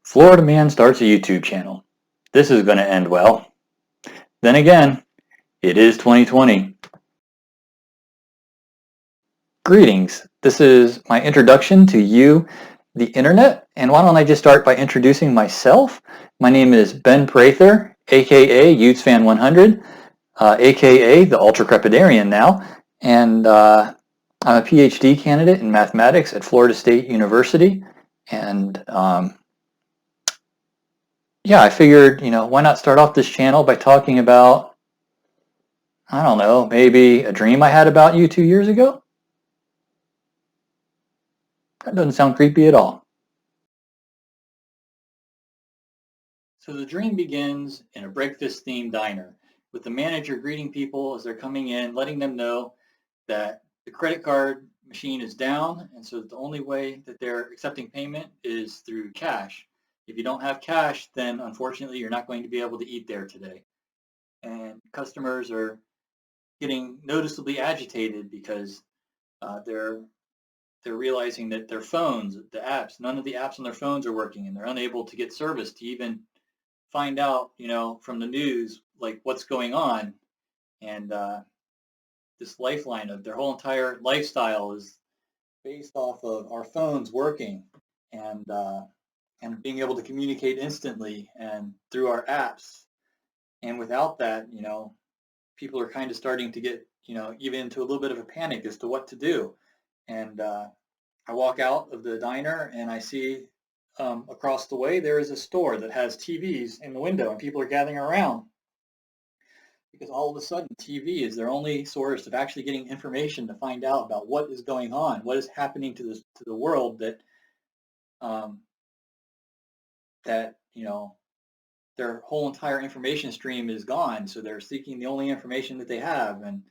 Florida man starts a YouTube channel. This is going to end well. Then again, it is 2020. Greetings. This is my introduction to you, the internet. And why don't I just start by introducing myself? My name is Ben Prather, aka UtesFan100, aka the Ultra Crepidarian now. And I'm a PhD candidate in mathematics at Florida State University. And yeah, I figured, why not start off this channel by talking about, I don't know, maybe a dream I had about you 2 years ago? That doesn't sound creepy at all. So the dream begins in a breakfast-themed diner with the manager greeting people as they're coming in, letting them know that the credit card machine is down, and so the only way that they're accepting payment is through cash. If you don't have cash, then unfortunately you're not going to be able to eat there today. And customers are getting noticeably agitated because they're realizing that their phones, the apps, none of the apps on their phones are working, and they're unable to get service to even find out, from the news, like what's going on. And this lifeline of their whole entire lifestyle is based off of our phones working and being able to communicate instantly and through our apps. And without that, people are kind of starting to get, even into a little bit of a panic as to what to do. And I walk out of the diner and I see across the way there is a store that has TVs in the window and people are gathering around because all of a sudden TV is their only source of actually getting information to find out about what is going on, what is happening to the world that um, their whole entire information stream is gone. So they're seeking the only information that they have, and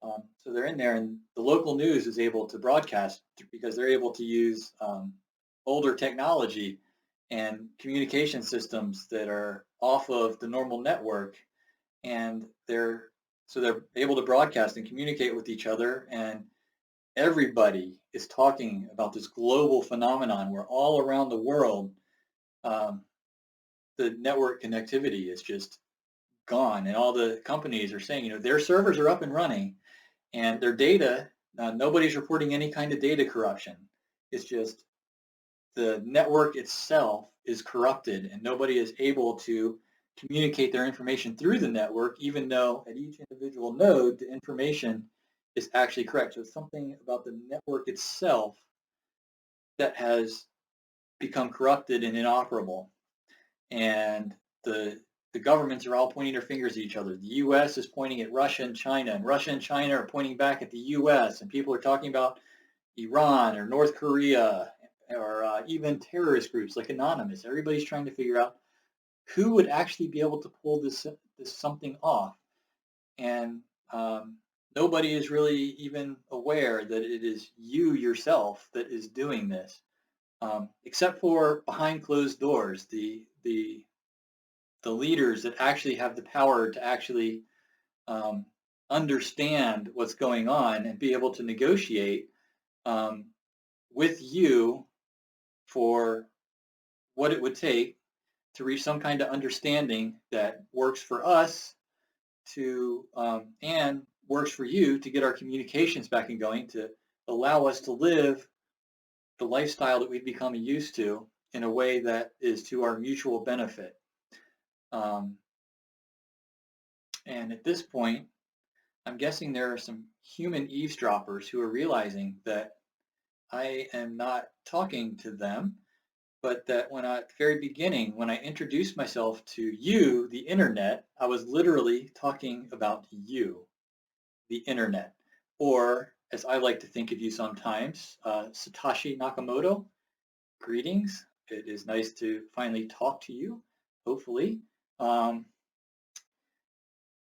so they're in there, and the local news is able to broadcast because they're able to use older technology and communication systems that are off of the normal network, and they're able to broadcast and communicate with each other, and everybody is talking about this global phenomenon where all around the world um, the network connectivity is just gone, and all the companies are saying, their servers are up and running, and their data, nobody's reporting any kind of data corruption. It's just the network itself is corrupted and nobody is able to communicate their information through the network, even though at each individual node, the information is actually correct. So it's something about the network itself that has become corrupted and inoperable. And the governments are all pointing their fingers at each other. The U.S. is pointing at Russia and Russia and China are pointing back at the U.S., and people are talking about Iran or North Korea or even terrorist groups like Anonymous. Everybody's trying to figure out who would actually be able to pull this something off, and nobody is really even aware that it is you yourself that is doing this, except for behind closed doors. The leaders that actually have the power to actually um, understand what's going on and be able to negotiate um, with you for what it would take to reach some kind of understanding that works for us to and works for you to get our communications back and going, to allow us to live the lifestyle that we've become used to in a way that is to our mutual benefit. Um, and at this point, I'm guessing there are some human eavesdroppers who are realizing that I am not talking to them, but that at the very beginning, when I introduced myself to you, the internet, I was literally talking about you, the internet, or as I like to think of you sometimes, Satoshi Nakamoto. Greetings. It is nice to finally talk to you, hopefully. Um,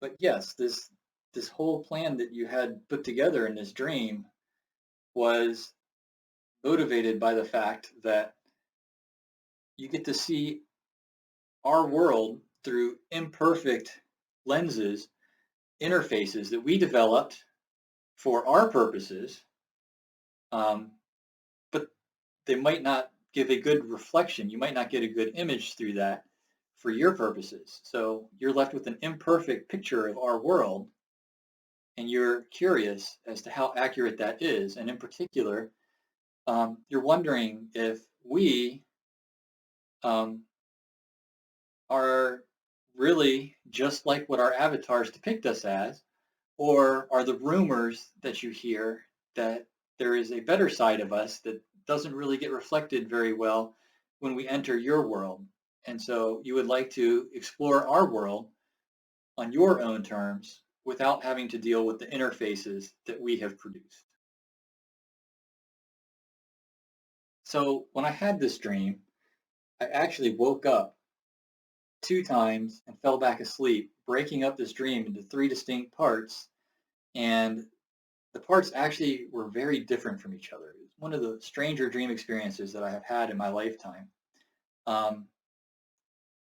but yes, this whole plan that you had put together in this dream was motivated by the fact that you get to see our world through imperfect lenses, interfaces that we developed for our purposes, but they might not give a good reflection. You might not get a good image through that for your purposes. So you're left with an imperfect picture of our world, and you're curious as to how accurate that is. And in particular, you're wondering if we um, are really just like what our avatars depict us as, or are the rumors that you hear that there is a better side of us that doesn't really get reflected very well when we enter your world? And so you would like to explore our world on your own terms without having to deal with the interfaces that we have produced. So when I had this dream, I actually woke up 2 times and fell back asleep, breaking up this dream into 3 distinct parts. And the parts actually were very different from each other. It was one of the stranger dream experiences that I have had in my lifetime. Um,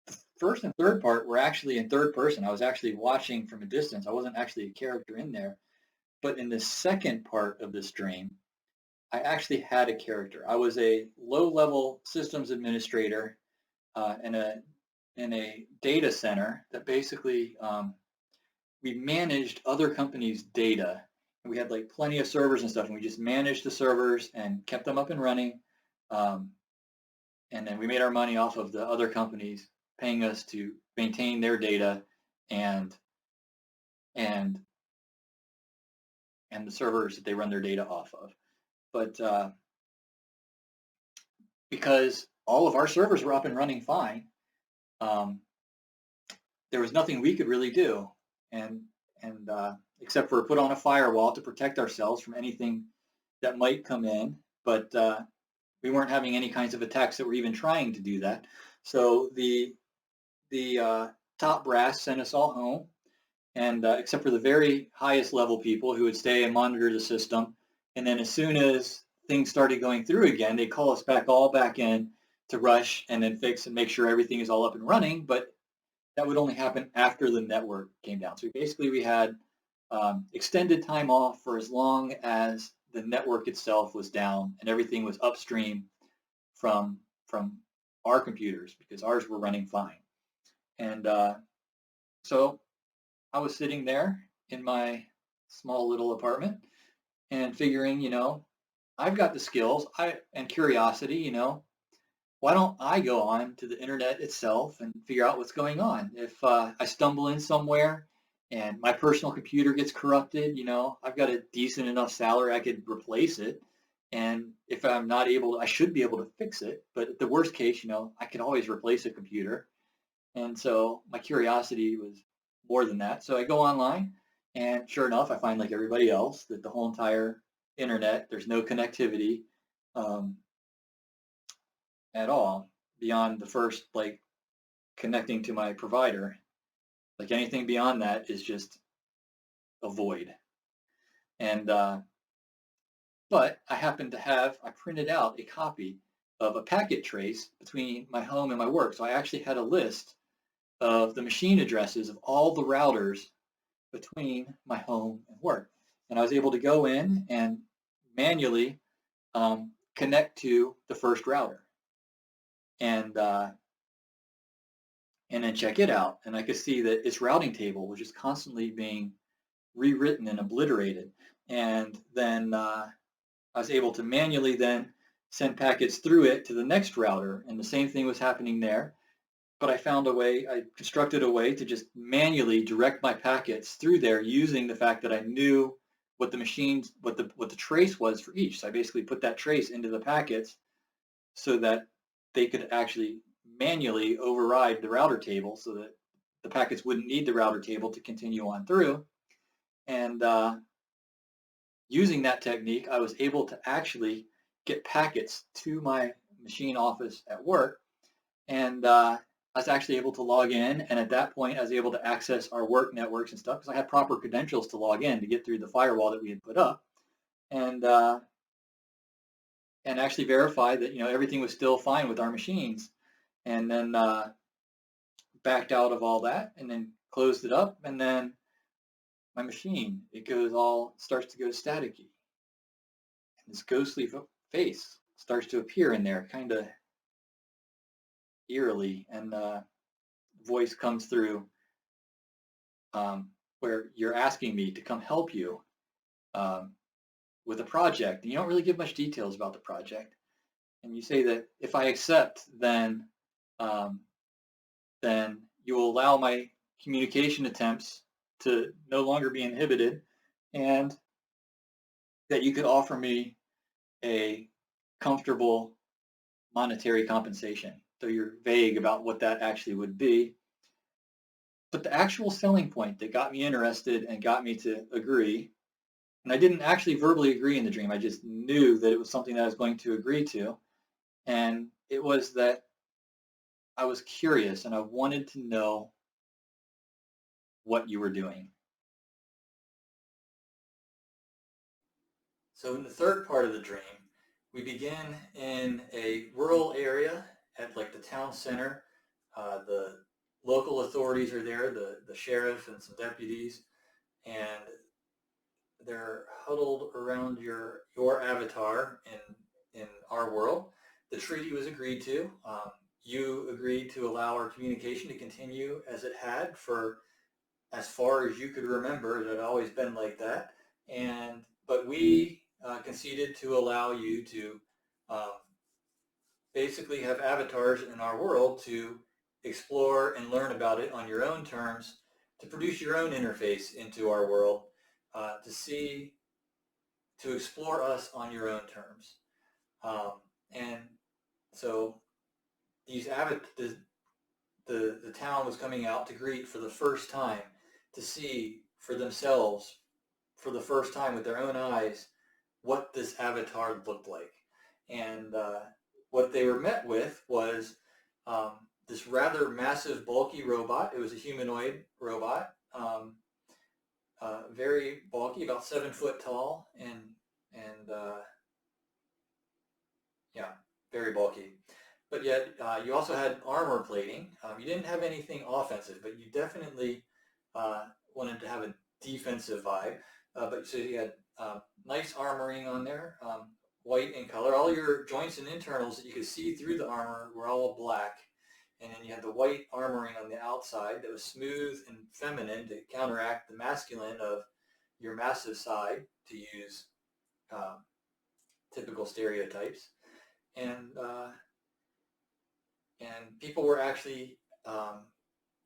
the first and third part were actually in third person. I was actually watching from a distance. I wasn't actually a character in there. But in the second part of this dream, I actually had a character. I was a low-level systems administrator in a data center that basically we managed other companies' data. And we had like plenty of servers and stuff, and we just managed the servers and kept them up and running. Um, and then we made our money off of the other companies paying us to maintain their data and and and the servers that they run their data off of. But because all of our servers were up and running fine, um, there was nothing we could really do, and and except for put on a firewall to protect ourselves from anything that might come in. But we weren't having any kinds of attacks that were even trying to do that. So the top brass sent us all home, and except for the very highest level people who would stay and monitor the system. And then as soon as things started going through again, they call us back all back in to rush and then fix and make sure everything is all up and running. But that would only happen after the network came down. So basically we had extended time off for as long as the network itself was down and everything was upstream from our computers because ours were running fine. And so I was sitting there in my small little apartment and figuring, I've got the skills and curiosity, why don't I go on to the internet itself and figure out what's going on? If I stumble in somewhere and my personal computer gets corrupted, I've got a decent enough salary, I could replace it. And if I'm not able to, I should be able to fix it. But at the worst case, I could always replace a computer. And so my curiosity was more than that. So I go online, and sure enough, I find like everybody else that the whole entire internet, there's no connectivity um, at all beyond the first like connecting to my provider. Like anything beyond that is just a void. And but I printed out a copy of a packet trace between my home and my work. So I actually had a list of the machine addresses of all the routers between my home and work. And I was able to go in and manually connect to the first router and then check it out. And I could see that its routing table was just constantly being rewritten and obliterated. And then I was able to manually then send packets through it to the next router, and the same thing was happening there. But I constructed a way to just manually direct my packets through there using the fact that I knew what the trace was for each. So I basically put that trace into the packets so that they could actually manually override the router table so that the packets wouldn't need the router table to continue on through. And using that technique, I was able to actually get packets to my machine office at work. And I was actually able to log in. And at that point, I was able to access our work networks and stuff because I had proper credentials to log in to get through the firewall that we had put up. And actually verify that everything was still fine with our machines. And then backed out of all that and then closed it up. And then my machine, starts to go staticky. And this ghostly face starts to appear in there, kind of eerily, and voice comes through where you're asking me to come help you um, with a project, and you don't really give much details about the project. And you say that if I accept, um, then you will allow my communication attempts to no longer be inhibited, and that you could offer me a comfortable monetary compensation. So you're vague about what that actually would be. But the actual selling point that got me interested and got me to agree, and I didn't actually verbally agree in the dream, I just knew that it was something that I was going to agree to. And it was that I was curious and I wanted to know what you were doing. So in the third part of the dream, we begin in a rural area at like the town center. The local authorities are there, the sheriff and some deputies, and they're huddled around your avatar in our world. The treaty was agreed to. You agreed to allow our communication to continue as it had for as far as you could remember. It had always been like that, but we conceded to allow you to um, basically have avatars in our world to explore and learn about it on your own terms, to produce your own interface into our world, to explore us on your own terms. And so these the town was coming out to greet for the first time, to see for themselves for the first time with their own eyes what this avatar looked like. And what they were met with was this rather massive, bulky robot. It was a humanoid robot, very bulky, about 7 foot tall, and yeah, very bulky. But yet, you also had armor plating. You didn't have anything offensive, but you definitely wanted to have a defensive vibe. But so you had nice armoring on there, white in color. All your joints and internals that you could see through the armor were all black. And then you had the white armoring on the outside that was smooth and feminine to counteract the masculine of your massive side, to use um, typical stereotypes. And people were actually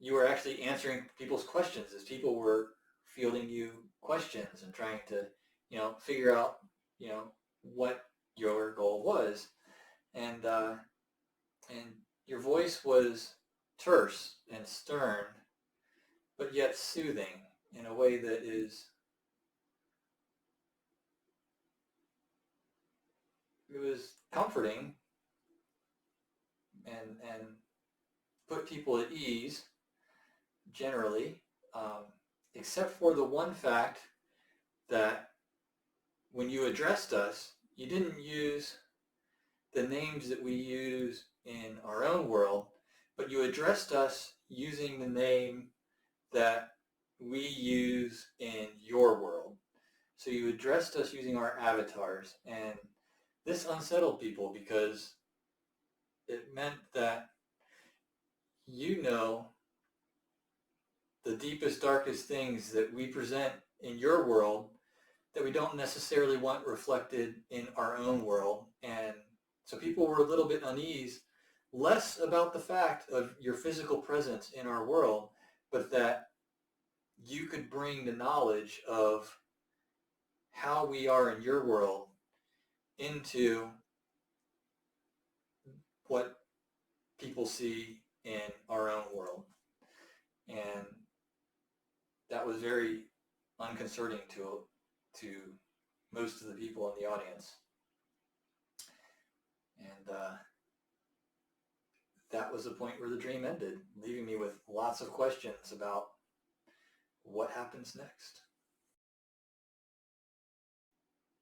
you were actually answering people's questions as people were fielding you questions and trying to figure out what your goal was. And your voice was terse and stern, but yet soothing in a way that is it was comforting and put people at ease generally, except for the one fact that when you addressed us, you didn't use the names that we use in our own world, but you addressed us using the name that we use in your world. So you addressed us using our avatars, and this unsettled people because it meant that you know the deepest, darkest things that we present in your world that we don't necessarily want reflected in our own world. And so people were a little bit uneasy, less about the fact of your physical presence in our world, but that you could bring the knowledge of how we are in your world into what people see in our own world. And that was very unconcerning to most of the people in the audience. And that was the point where the dream ended, leaving me with lots of questions about what happens next.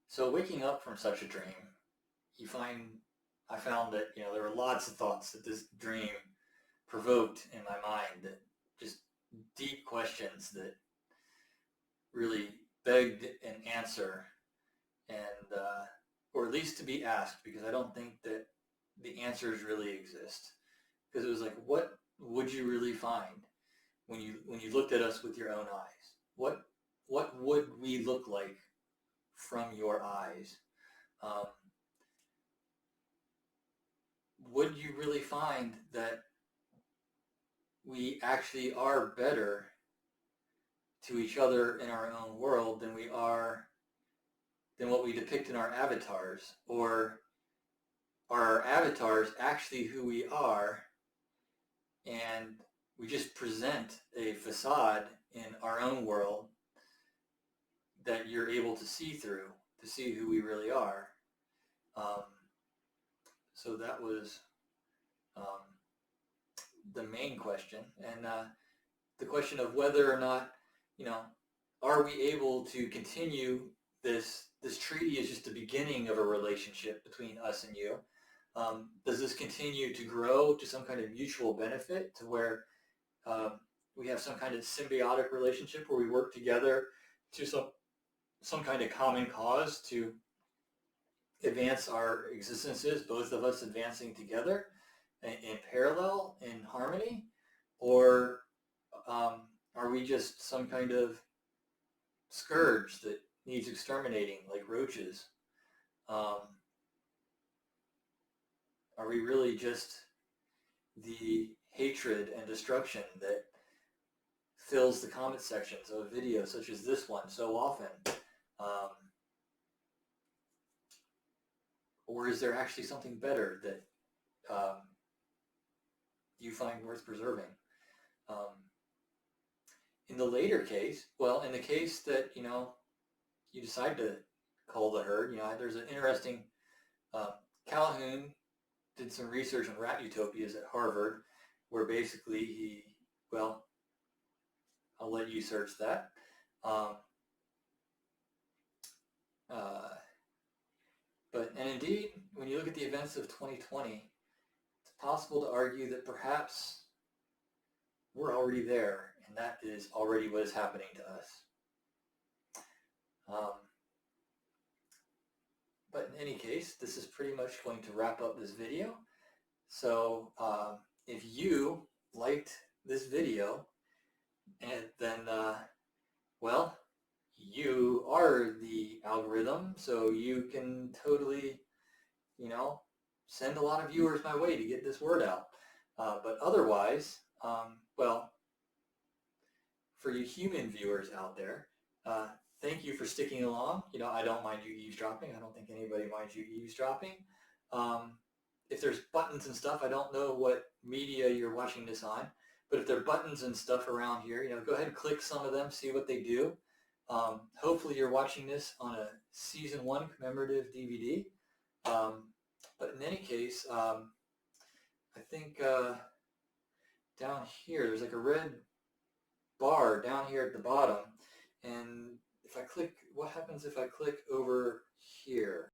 So waking up from such a dream, I found that there were lots of thoughts that this dream provoked in my mind, that just deep questions that really begged an answer. And or at least to be asked, because I don't think that the answers really exist. Because it was like, what would you really find when you looked at us with your own eyes? What would we look like from your eyes? Um, would you really find that we actually are better to each other in our own world than what we depict in our avatars? Or are our avatars actually who we are, and we just present a facade in our own world that you're able to see through to see who we really are? Um, so that was um, the main question, and the question of whether or not, are we able to continue this treaty is just the beginning of a relationship between us and you. Does this continue to grow to some kind of mutual benefit to where we have some kind of symbiotic relationship where we work together to some kind of common cause to advance our existences, both of us advancing together in parallel, in harmony? Or are we just some kind of scourge that needs exterminating, like roaches? Um, are we really just the hatred and destruction that fills the comment sections of videos such as this one so often? Um, or is there actually something better that you find worth preserving? Um, in the later case, well, in the case that, you decide to cull the herd, there's an interesting, Calhoun did some research on rat utopias at Harvard, where basically well, I'll let you search that. Um, and indeed, when you look at the events of 2020, it's possible to argue that perhaps we're already there, and that is already what is happening to us. But in any case, this is pretty much going to wrap up this video. So if you liked this video, and then, well, you are the algorithm, so you can totally, send a lot of viewers my way to get this word out. But otherwise, well, for you human viewers out there, thank you for sticking along. I don't mind you eavesdropping. I don't think anybody minds you eavesdropping. If there's buttons and stuff, I don't know what media you're watching this on, but if there are buttons and stuff around here, go ahead and click some of them, see what they do. Hopefully you're watching this on a Season 1 commemorative DVD. But in any case, I think down here, there's like a red bar down here at the bottom. And if I click, what happens if I click over here?